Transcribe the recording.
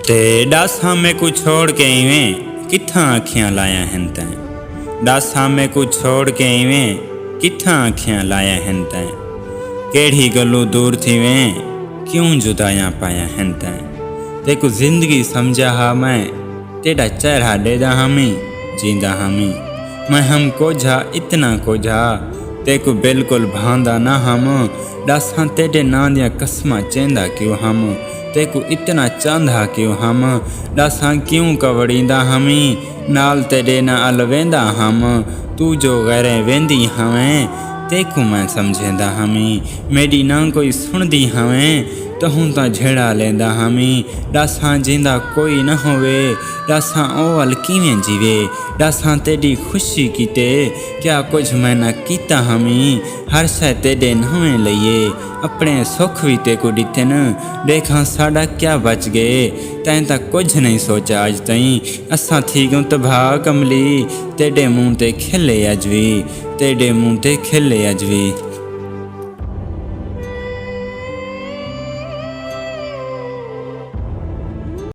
ते डासा में को छोड़ के इवें कित्थां अखियां लाया हैं तैं। डासा में को छोड़ के इवें कित्थां अखियां लाया हैं तैं। केड़ी गल्लू दूर थी वें क्यों जुदाया पाया हैं तैं। तेको जिंदगी समझा हा मैं तेरा चेहरा डेदा हमी जींदा हमी। मैं हम को जा इतना को जा तेको बिल्कुल भांदा ना हम। डासा तेरे नां दियां कसमां चेंदा क्यों हम। तेको इतना चांदा क्यों हम। डासा क्यों कवड़ींदा हमी नाल तेरे ना अलवेंदा हम। तू जो गैरें वेंदी हमें तेको मैं समझेंदा हमी। मेरी ना कोई सुनदी हमें तो हूँ तो झेड़ा लेंदा हमी। डासा जिंदा कोई न होवे डासा ओवल किवें जीवे। डासा तेरी खुशी कीते क्या कुछ मैं न कीता हमी। हर शै तेरे नवें लइए अपने सुख भी तेको दिते न। देखा साडा क्या बच गए तैं तां कुछ नहीं सोचा अज तई। असां थी गयूं तबाह कमली तेरे मुँह ते खिले अज भी तेरे मुँह ते खिले अज भी।